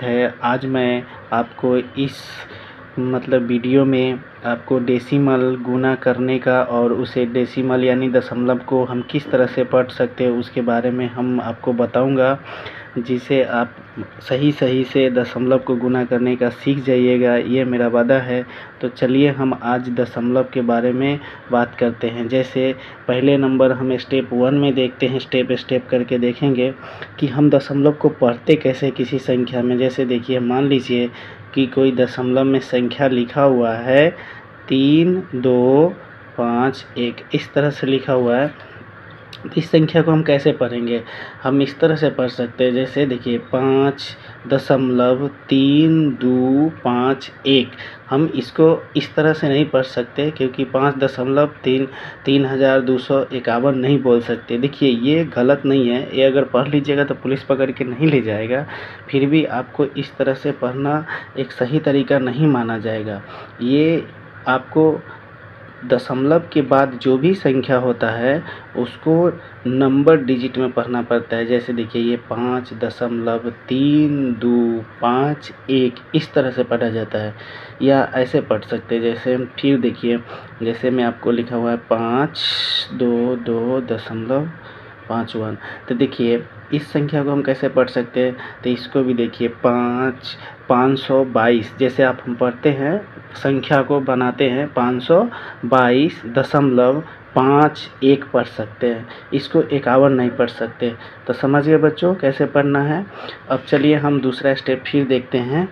स्वागत है। आज मैं आपको इस वीडियो में आपको डेसिमल गुणा करने का और उसे डेसिमल यानी दशमलव को हम किस तरह से पढ़ सकते हैं उसके बारे में हम आपको बताऊंगा, जिसे आप सही से दशमलव को गुणा करने का सीख जाइएगा, ये मेरा वादा है। तो चलिए हम आज दशमलव के बारे में बात करते हैं। जैसे पहले नंबर हम स्टेप 1 में देखते हैं, स्टेप करके देखेंगे कि हम दशमलव को पढ़ते कैसे किसी संख्या में। जैसे देखिए, मान लीजिए कि कोई दशमलव में संख्या लिखा हुआ है 3, 2, 5, 1, इस तरह से लिखा हुआ है। इस संख्या को हम कैसे पढ़ेंगे? हम इस तरह से पढ़ सकते हैं। जैसे देखिए 5.3251। हम इसको इस तरह से नहीं पढ़ सकते क्योंकि 5.3251 नहीं बोल सकते। देखिए ये गलत नहीं है, ये अगर पढ़ लीजिएगा तो पुलिस पकड़ के नहीं ले जाएगा। फिर भी आपको इस तरह से पढ़ना एक सही तरीका नहीं माना जाएगा। ये आपको दशमलव के बाद जो भी संख्या होता है उसको नंबर डिजिट में पढ़ना पड़ता है। जैसे देखिए ये 5.3251 इस तरह से पढ़ा जाता है, या ऐसे पढ़ सकते हैं। जैसे फिर देखिए, जैसे मैं आपको लिखा हुआ है 522.51। तो देखिए इस संख्या को हम कैसे पढ़ सकते हैं? तो इसको भी देखिए 522। जैसे हम पढ़ते हैं, संख्या को बनाते हैं 522.51 पढ़ सकते हैं, इसको 51 नहीं पढ़ सकते। तो समझ गए बच्चों कैसे पढ़ना है। अब चलिए हम दूसरा स्टेप फिर देखते हैं।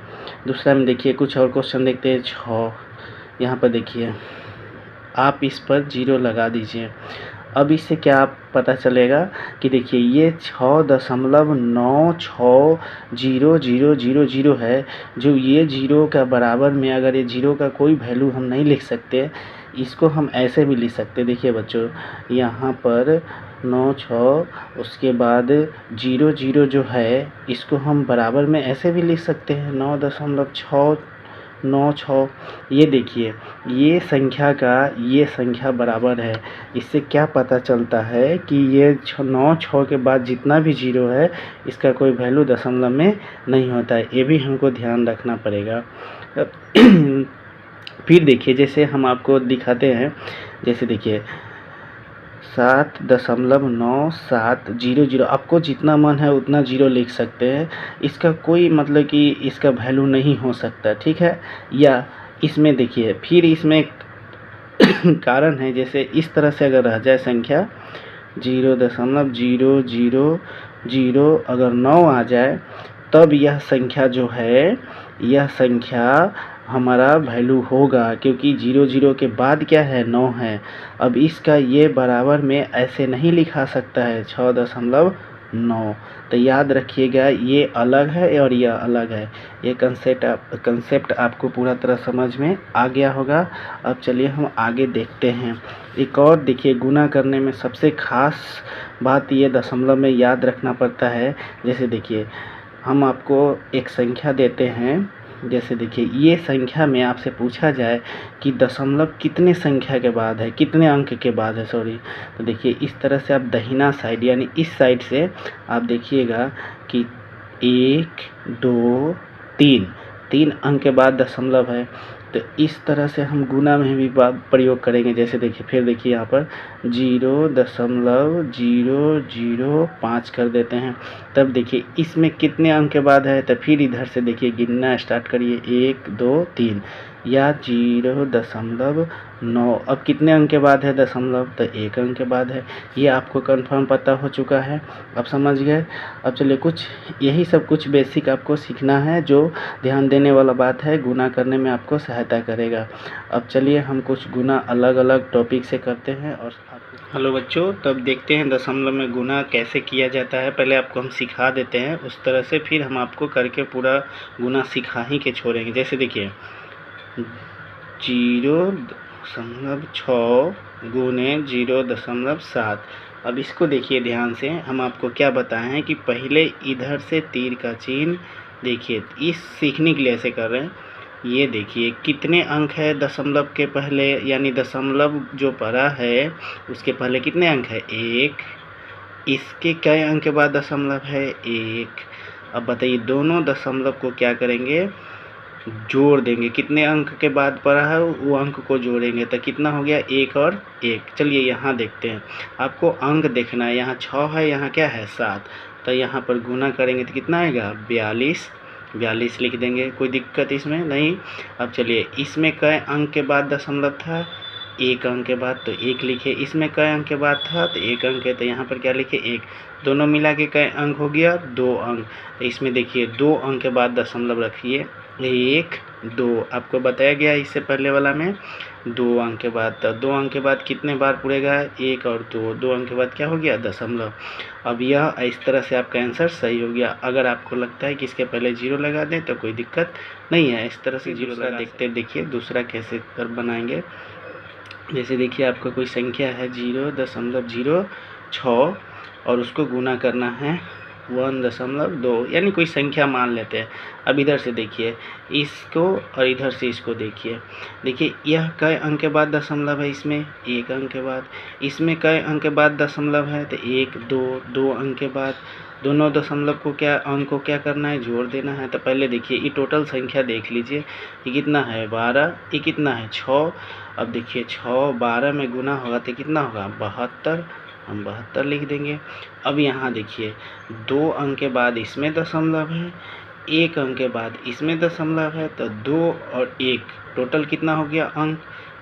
दूसरा में देखिए कुछ और क्वेश्चन देखते हैं। 6, यहाँ पर देखिए आप इस पर 0 लगा दीजिए। अब इससे क्या पता चलेगा कि देखिए ये 6.96000 है। जो ये 0 का बराबर में, अगर ये 0 का कोई वैल्यू हम नहीं लिख सकते, इसको हम ऐसे भी लिख सकते। देखिए बच्चों, यहाँ पर 96 उसके बाद 00 जो है, इसको हम बराबर में ऐसे भी लिख सकते हैं 9.696। ये देखिए ये संख्या बराबर है। इससे क्या पता चलता है कि ये 96 के बाद जितना भी 0 है इसका कोई वैल्यू दशमलव में नहीं होता है। ये भी हमको ध्यान रखना पड़ेगा। फिर देखिए, जैसे हम आपको दिखाते हैं, जैसे देखिए 7.9700। आपको जितना मन है उतना 0 लिख सकते हैं, इसका कोई कि इसका वैल्यू नहीं हो सकता, ठीक है। या इसमें देखिए, फिर इसमें कारण है। जैसे इस तरह से अगर रह जाए संख्या 0.000 अगर 9 आ जाए, तब यह संख्या जो है, यह संख्या हमारा वैल्यू होगा, क्योंकि 00 के बाद क्या है, 9 है। अब इसका ये बराबर में ऐसे नहीं लिखा सकता है 6.9। तो याद रखिएगा, ये अलग है और यह अलग है। ये कंसेप्ट आपको पूरा तरह समझ में आ गया होगा। अब चलिए हम आगे देखते हैं। एक और देखिए, गुणा करने में सबसे खास बात ये दशमलव में याद रखना पड़ता है। जैसे देखिए, हम आपको एक संख्या देते हैं। जैसे देखिए ये संख्या में आपसे पूछा जाए कि दशमलव कितने संख्या के बाद है, कितने अंक के बाद है, तो देखिए इस तरह से आप दाहिना साइड यानी इस साइड से आप देखिएगा कि 1, 2, 3 अंक के बाद दशमलव है। तो इस तरह से हम गुणा में भी प्रयोग करेंगे। जैसे देखिए, फिर देखिए यहाँ पर 0.005 कर देते हैं। तब देखिए इसमें कितने अंक के बाद है, तो फिर इधर से देखिए गिनना स्टार्ट करिए, 1, 2, 3 या 0.9। अब कितने अंक के बाद है दशमलव, तो 1 अंक के बाद है। ये आपको कंफर्म पता हो चुका है, अब समझ गए। अब चलिए यही सब कुछ बेसिक आपको सीखना है, जो ध्यान देने वाला बात है, गुणा करने में आपको सहायता करेगा। अब चलिए हम कुछ गुणा अलग अलग टॉपिक से करते हैं। और हेलो बच्चों, तब देखते हैं दशमलव में गुणा कैसे किया जाता है। पहले आपको हम सिखा देते हैं उस तरह से, फिर हम आपको करके पूरा गुणा सिखा ही के छोड़ेंगे। जैसे देखिए 0.6 गुने 0.7। अब इसको देखिए ध्यान से, हम आपको क्या बताएं हैं कि पहले इधर से तीर का चिन्ह देखिए, इस सीखने के लिए ऐसे कर रहे हैं। ये देखिए कितने अंक है दशमलव के पहले, यानी दशमलव जो पड़ा है उसके पहले कितने अंक है, 1। इसके कई अंक के बाद दशमलव है, 1। अब बताइए दोनों दशमलव को क्या करेंगे, जोड़ देंगे। कितने अंक के बाद पड़ा है वो अंक को जोड़ेंगे तो कितना हो गया, 1 और 1। चलिए यहाँ देखते हैं, आपको अंक देखना है। यहाँ 6 है, यहाँ क्या है 7, तो यहाँ पर गुना करेंगे तो कितना आएगा 42 लिख देंगे। कोई दिक्कत इसमें नहीं। अब चलिए इसमें कई अंक के बाद दशमलव था, 1 अंक के बाद, तो 1 लिखे। इसमें कई अंक के बाद था तो 1 अंक है, तो यहाँ पर क्या लिखे 1। दोनों मिला के कई अंक हो गया 2 अंक। तो इसमें देखिए 2 अंक के बाद दशमलव रखिए, 1 2 आपको बताया गया इससे पहले वाला में 2 अंक के बाद। तो 2 अंक के बाद कितने बार पूरेगा, 1 और 2 अंक के बाद क्या हो गया दशमलव। अब यह इस तरह से आपका आंसर सही हो गया। अगर आपको लगता है कि इसके पहले 0 लगा दें तो कोई दिक्कत नहीं है, इस तरह से 0 लगा देखते। देखिए दूसरा कैसे कर बनाएंगे। जैसे देखिए आपका कोई संख्या है 0.06 और उसको गुना करना है 1.2, यानी कोई संख्या मान लेते हैं। अब इधर से देखिए इसको और इधर से इसको देखिए। देखिए यह कई अंक के बाद दशमलव है, इसमें 1 अंक के बाद, इसमें कई अंक के बाद दशमलव है तो 1 2 अंक के बाद। दोनों दशमलव को क्या अंक को क्या करना है, जोड़ देना है। तो पहले देखिए ये टोटल संख्या देख लीजिए, ये कितना है 12, ये कितना है 6। अब देखिए 6 12 में गुना होगा तो कितना होगा 72, हम 72 लिख देंगे। अब यहाँ देखिए 2 अंक के बाद इसमें दशमलव है, 1 अंक के बाद इसमें दशमलव है, तो 2 और 1 टोटल कितना हो गया अंक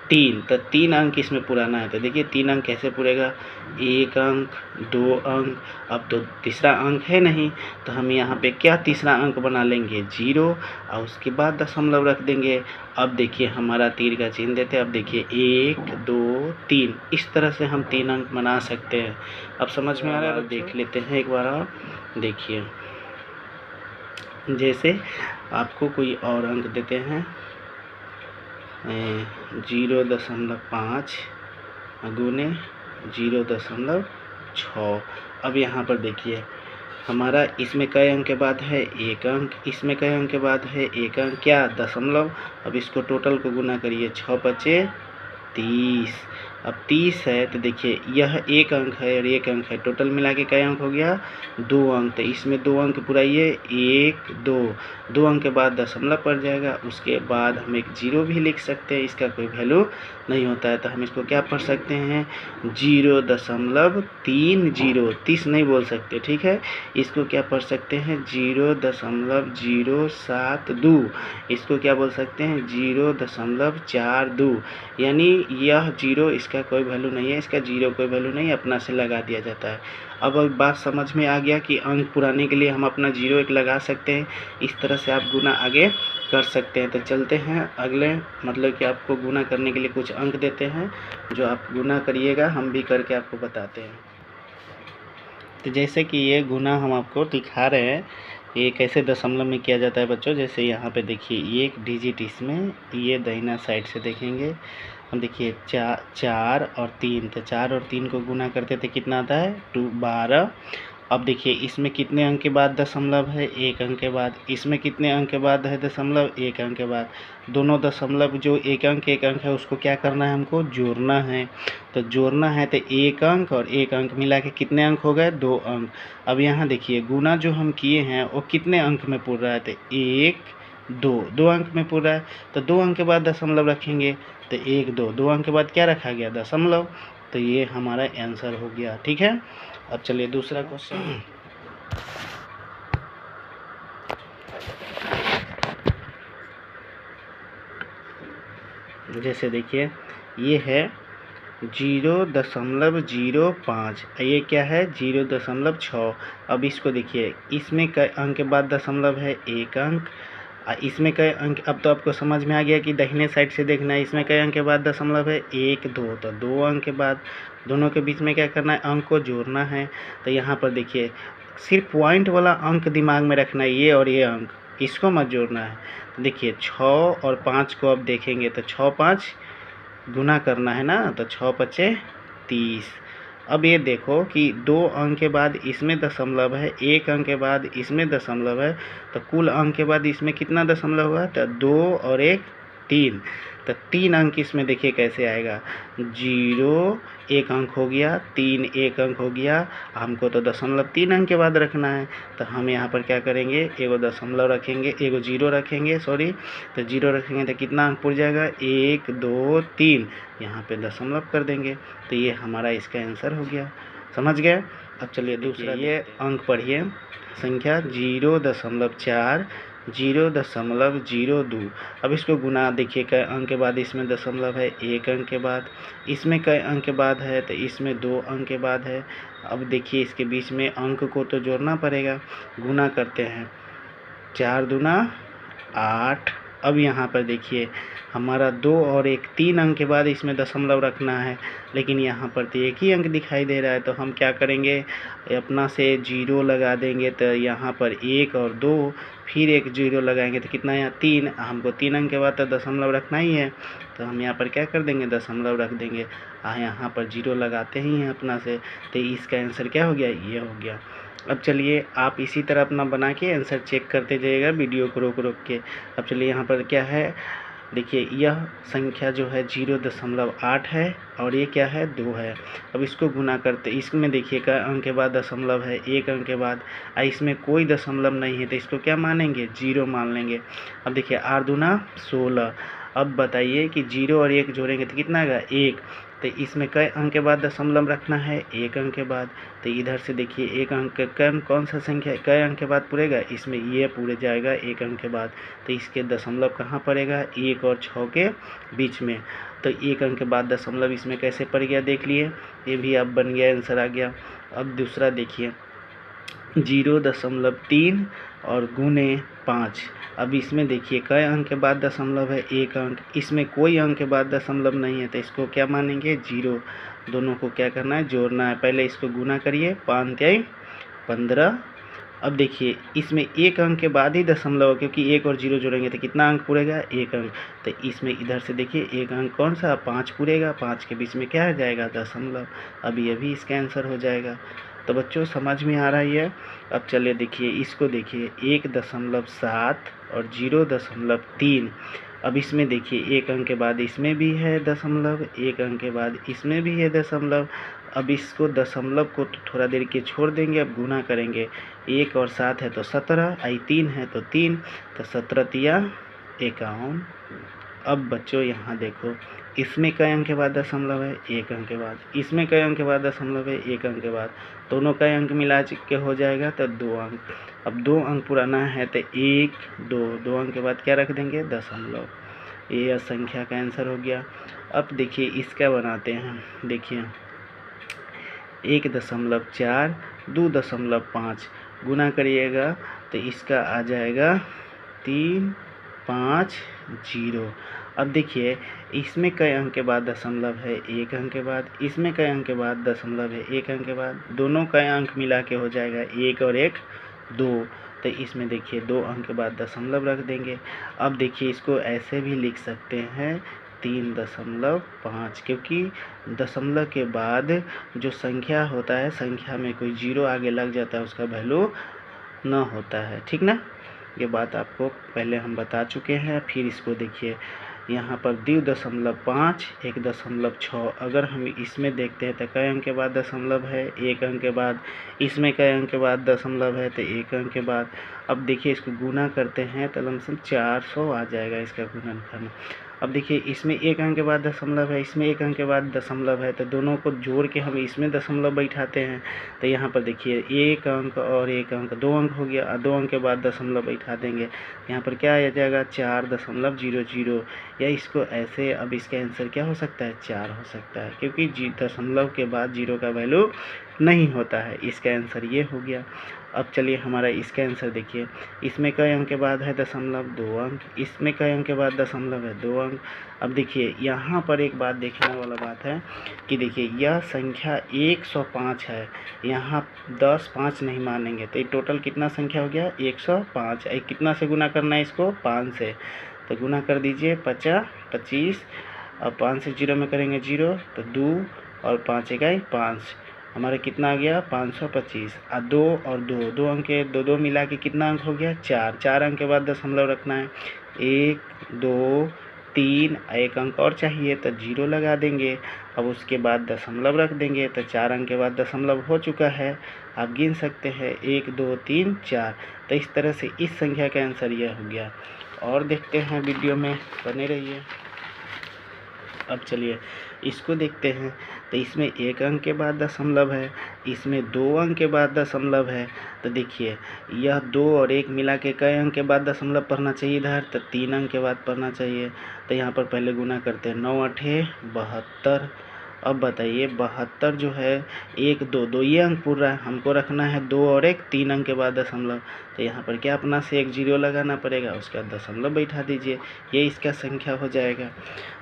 3। तो 3 अंक इसमें पुराना है। तो देखिए 3 अंक कैसे पुरेगा, 1 अंक 2 अंक। अब तो तीसरा अंक है नहीं, तो हम यहाँ पे क्या तीसरा अंक बना लेंगे 0 और उसके बाद दशमलव रख देंगे। अब देखिए हमारा तीर का चिन्ह देते हैं। अब देखिए 1 2 3, इस तरह से हम 3 अंक बना सकते हैं। अब समझ में आ रहा है, देख लेते हैं एक बार और। देखिए जैसे आपको कोई और अंक देते हैं 0.5 गुने 0.6। अब यहाँ पर देखिए हमारा इसमें कई अंक के बाद है 1 अंक, इसमें कई अंक के बाद है 1 अंक, क्या दशमलव। अब इसको टोटल को गुना करिए, 6 5 30। अब 30 है तो देखिए यह 1 अंक है और 1 अंक है, टोटल मिला के कई अंक हो गया 2 अंक। तो इसमें 2 अंक पुराइए, 1 2 अंक के बाद दशमलव पड़ जाएगा। उसके बाद हम एक 0 भी लिख सकते हैं, इसका कोई वैल्यू नहीं होता है, तो हम इसको क्या पढ़ सकते हैं 0.30, 30 नहीं बोल सकते, ठीक है। इसको क्या पढ़ सकते हैं 0.072, इसको क्या बोल सकते हैं 0.42, यानी यह 0 इसका कोई वैल्यू नहीं है, इसका 0 कोई वैल्यू नहीं, अपना से लगा दिया जाता है। अब बात समझ में आ गया कि अंक पुराने के लिए हम अपना 0 1 लगा सकते हैं। इस तरह से आप गुना आगे कर सकते हैं। तो चलते हैं अगले, मतलब कि आपको गुना करने के लिए कुछ अंक देते हैं जो आप गुना करिएगा, हम भी करके आपको बताते हैं। तो जैसे कि ये गुना हम आपको दिखा रहे हैं, ये कैसे दशमलव में किया जाता है बच्चों। जैसे यहाँ पे देखिए ये एक डिजिट, इसमें ये दाहिना साइड से देखेंगे हम, देखिए 4 और 3, तो 4 और 3 को गुना करते थे कितना आता है 12। अब देखिए इसमें कितने अंक के बाद दशमलव है 1 अंक के बाद, इसमें कितने अंक के बाद है दशमलव 1 अंक के बाद। दोनों दशमलव जो 1 अंक है उसको क्या करना है, हमको जोड़ना है। तो जोड़ना है तो 1 अंक और 1 अंक मिला के कितने अंक हो गए 2 अंक। अब यहाँ देखिए गुना जो हम किए हैं वो कितने अंक में पूर रहा है, तो 1 2 अंक में पूर रहा है। तो 2 अंक के बाद दशमलव रखेंगे तो 1 2 अंक के बाद क्या रखा गया दशमलव। तो ये हमारा आंसर हो गया, ठीक है। अब चलिए दूसरा क्वेश्चन। जैसे देखिए ये है 0.05, ये क्या है 0.6। अब इसको देखिए इसमें कई अंक के बाद दशमलव है 1 अंक, इसमें कई अंक। अब तो आपको समझ में आ गया कि दाहिने साइड से देखना है, इसमें कई अंक के बाद दशमलव है 1 2, तो 2 अंक के बाद दोनों के बीच में क्या करना है, अंक को जोड़ना है। तो यहाँ पर देखिए सिर्फ पॉइंट वाला अंक दिमाग में रखना है, ये और ये अंक, इसको मत जोड़ना है। तो देखिए 6 और 5 को अब देखेंगे तो 6 5 गुना करना है ना, तो 6 5 30। अब ये देखो कि 2 अंक के बाद इसमें दशमलव है, 1 अंक के बाद इसमें दशमलव है, तो कुल अंक के बाद इसमें कितना दशमलव हुआ, तो 2 और 1 3। तो 3 अंक इसमें देखिए कैसे आएगा, 0 1 अंक हो गया, 3 1 अंक हो गया, हमको तो दशमलव 3 अंक के बाद रखना है, तो हम यहाँ पर क्या करेंगे, एगो दशमलव रखेंगे, एगो 0 रखेंगे, सॉरी, तो 0 रखेंगे तो कितना अंक पुर जाएगा, 1 2 3, यहाँ पे दशमलव कर देंगे, तो ये हमारा इसका आंसर हो गया। समझ गए। अब चलिए दूसरा ये अंक पढ़िए, संख्या 0.4 0.02। अब इसको गुना देखिए, कई अंक के बाद इसमें दशमलव है, 1 अंक के बाद, इसमें कई अंक के बाद है तो इसमें 2 अंक के बाद है। अब देखिए इसके बीच में अंक को तो जोड़ना पड़ेगा, गुना करते हैं, 4 दूना 8। अब यहाँ पर देखिए हमारा 2 और 1 3 अंक के बाद इसमें दशमलव रखना है, लेकिन यहाँ पर तो एक ही अंक दिखाई दे रहा है, तो हम क्या करेंगे, अपना से 0 लगा देंगे, तो यहाँ पर 1 और 2 फिर एक 0 लगाएंगे तो कितना यहाँ 3, हमको 3 अंक के बाद तो दशमलव रखना ही है, तो हम यहाँ पर क्या कर देंगे, दशमलव रख देंगे। यहाँ पर 0 लगाते ही हैं अपना से, तो इसका आंसर क्या हो गया, ये हो गया। अब चलिए आप इसी तरह अपना बना के आंसर चेक करते जाइएगा वीडियो को रोक रोक के। अब चलिए यहाँ पर क्या है, देखिए यह संख्या जो है 0.8 है और ये क्या है, 2 है। अब इसको गुना करते, इसमें देखिए का अंक के बाद दशमलव है, 1 अंक के बाद, इसमें कोई दशमलव नहीं है, तो इसको क्या मानेंगे, 0 मान लेंगे। अब देखिए 8 दूना 16। अब बताइए कि 0 और 1 जोड़ेंगे तो कितना आएगा, 1, तो इसमें कई अंक के बाद दशमलव रखना है, 1 अंक के बाद, तो इधर से देखिए 1 अंक कौन सा संख्या कई अंक के बाद पूरेगा, इसमें ये पूरे जाएगा 1 अंक के बाद, तो इसके दशमलव कहाँ पड़ेगा, 1 और 6 के बीच में, तो 1 अंक के बाद दशमलव इसमें कैसे पड़ गया, देख लिए, ये भी अब बन गया, आंसर आ गया। अब दूसरा देखिए 0.3 और गुने 5। अब इसमें देखिए कई अंक के बाद दशमलव है, 1 अंक, इसमें कोई अंक के बाद दशमलव नहीं है, तो इसको क्या मानेंगे, 0। दोनों को क्या करना है, जोड़ना है। पहले इसको गुना करिए, 5 3 15। अब देखिए इसमें 1 अंक के बाद ही दशमलव, क्योंकि 1 और 0 जोड़ेंगे तो कितना अंक पूरेगा, 1 अंक, तो इसमें इधर से देखिए 1 अंक कौन सा, 5 पूरेगा, 5 के बीच में क्या आ जाएगा, दशमलव। अब ये भी इसका आंसर हो जाएगा। तो बच्चों समझ में आ रहा है। अब चलिए देखिए इसको, देखिए 1.7 और 0.3। अब इसमें देखिए 1 अंक के बाद इसमें भी है दशमलव, 1 अंक के बाद इसमें भी है दशमलव। अब इसको दशमलव को तो थोड़ा देर के छोड़ देंगे, अब गुना करेंगे, 1 और 7 है तो 17, 3 है तो 3, तो 17 तिया 51। अब बच्चों यहाँ देखो, इसमें कई अंक के बाद दशमलव है, 1 अंक के बाद, इसमें कई अंक के बाद दशमलव है, 1 अंक के बाद, दोनों कई अंक मिला के हो जाएगा तो 2 अंक। अब 2 अंक पुराना है तो 1 2 अंक के बाद क्या रख देंगे, दशमलव। ये संख्या का आंसर हो गया। अब देखिए इसका बनाते हैं, देखिए 1.4 2.5 गुना करिएगा तो इसका आ जाएगा 3 5 0। अब देखिए इसमें कई अंक के बाद दशमलव है, 1 अंक के बाद, इसमें कई अंक के बाद दशमलव है, 1 अंक के बाद, दोनों कई अंक मिला के हो जाएगा 1 और 1 2, तो इसमें देखिए 2 अंक के बाद दशमलव रख देंगे। अब देखिए इसको ऐसे भी लिख सकते हैं 3.5, क्योंकि दशमलव के बाद जो संख्या होता है, संख्या में कोई 0 आगे लग जाता है, उसका वैल्यू न होता है, ठीक ना। ये बात आपको पहले हम बता चुके हैं। फिर इसको देखिए यहाँ पर 2.5 1.6, अगर हम इसमें देखते हैं तो कई अंक के बाद दशमलव है, 1 अंक के बाद, इसमें कई अंक के बाद दशमलव है तो 1 अंक के बाद। अब देखिए इसको गुना करते हैं तो लमसम 400 आ जाएगा इसका गुणनफल। अब देखिए इसमें 1 अंक के बाद दशमलव है, इसमें 1 अंक के बाद दशमलव है, तो दोनों को जोड़ के हम इसमें दशमलव बैठाते हैं, तो यहाँ पर देखिए 1 अंक और 1 अंक 2 अंक हो गया, 2 अंक के बाद दशमलव बैठा देंगे, यहाँ पर क्या आ जाएगा 4.00, या इसको ऐसे। अब इसका आंसर क्या हो सकता है, 4 हो सकता है, क्योंकि दशमलव के बाद 0 का वैल्यू नहीं होता है। इसका आंसर ये हो गया। अब चलिए हमारा इसका आंसर देखिए, इसमें कई अंक के बाद है दशमलव, 2 अंक, इसमें कई अंक के बाद दशमलव है, 2 अंक। अब देखिए यहाँ पर एक बात देखने वाला बात है कि देखिए यह संख्या 105 है, यहाँ 10 5 नहीं मानेंगे, तो ये टोटल कितना संख्या हो गया, 105। कितना से गुना करना है इसको, 5 से, तो गुना कर दीजिए 50 25। अब 5 से 0 में करेंगे 0, तो 2 और 5 इकाई 5, हमारे कितना आ गया 525। 2 और 2 अंक के 2 मिला के कितना अंक हो गया, 4 अंक के बाद दशमलव रखना है, 1 2 3, एक अंक और चाहिए तो 0 लगा देंगे। अब उसके बाद दशमलव रख देंगे तो 4 अंक के बाद दशमलव हो चुका है। आप गिन सकते हैं 1 2 3 4। तो इस तरह से इस संख्या का आंसर यह हो गया। और देखते हैं वीडियो में, बने रहिए। अब चलिए इसको देखते हैं। तो इसमें 1 अंक के बाद दशमलव है, इसमें 2 अंक के बाद दशमलव है। तो देखिए यह 2 और 1 मिला के कई अंक के बाद दशमलव पढ़ना चाहिए इधर, तो 3 अंक के बाद पढ़ना चाहिए। तो यहाँ पर पहले गुना करते हैं, 9 8 72। अब बताइए 72 जो है 1 2 2 ये अंक पूरा है, हमको रखना है 2 और 1 3 अंक के बाद दशमलव। तो यहाँ पर क्या अपना से एक 0 लगाना पड़ेगा, उसके बाद दशमलव बैठा दीजिए, ये इसका संख्या हो जाएगा।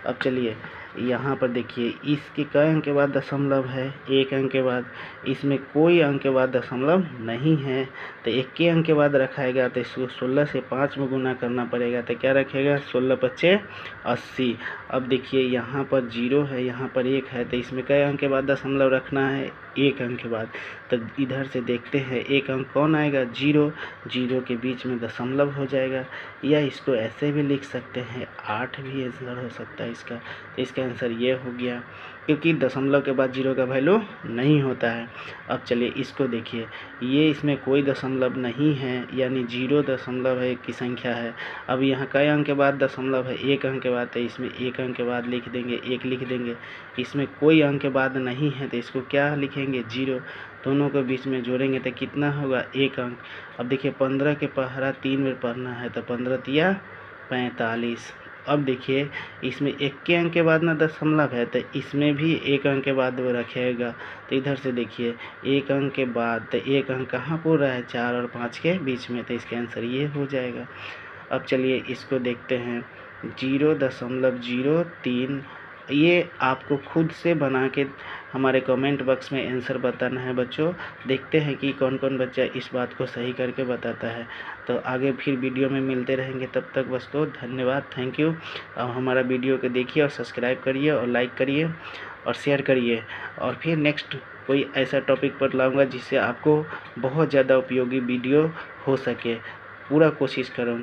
अब चलिए यहाँ पर देखिए इसके कई अंक के बाद दशमलव है, 1 अंक के बाद। इसमें कोई अंक के बाद दशमलव नहीं है, तो 1 के अंक के बाद रखाएगा। तो इसको 16 से 5 में गुना करना पड़ेगा। तो क्या रखेगा, 16 5 80। अब देखिए यहाँ पर 0 है, यहाँ पर 1 है, तो इसमें कई अंक के बाद दशमलव रखना है, 1 अंक के बाद। तो इधर से देखते हैं 1 अंक कौन आएगा, 0। 0 के बीच में दशमलव हो जाएगा, या इसको ऐसे भी लिख सकते हैं, 8 भी आंसर हो सकता है इसका। तो इसका आंसर ये हो गया, क्योंकि दशमलव के बाद 0 का वैल्यू नहीं होता है। अब चलिए इसको देखिए, ये इसमें कोई दशमलव नहीं है, यानी 0 दशमलव है की संख्या है। अब यहाँ कई अंक के बाद दशमलव है, 1 अंक के बाद, तो इसमें 1 अंक के बाद लिख देंगे, 1 लिख देंगे। इसमें कोई अंक के बाद नहीं है, तो इसको क्या लिखेंगे, 0। दोनों के बीच में जोड़ेंगे तो कितना होगा, 1 अंक। अब देखिए 15 के पहरा 3 बार पढ़ना है, तो 15 तिया 45। अब देखिए इसमें 1 के अंक के बाद ना दशमलव है, तो इसमें भी 1 अंक के बाद वो रखेगा। तो इधर से देखिए 1 अंक के बाद, तो 1 अंक कहाँ पूरा है, 4 और 5 के बीच में, तो इसका आंसर ये हो जाएगा। अब चलिए इसको देखते हैं, 0.03। ये आपको खुद से बना के हमारे कमेंट बॉक्स में आंसर बताना है बच्चों। देखते हैं कि कौन कौन बच्चा इस बात को सही करके बताता है। तो आगे फिर वीडियो में मिलते रहेंगे, तब तक बस तो धन्यवाद, थैंक यू। और हमारा वीडियो को देखिए और सब्सक्राइब करिए और लाइक करिए और शेयर करिए। और फिर नेक्स्ट कोई ऐसा टॉपिक पर लाऊंगा जिससे आपको बहुत ज़्यादा उपयोगी वीडियो हो सके, पूरा कोशिश करूँगा।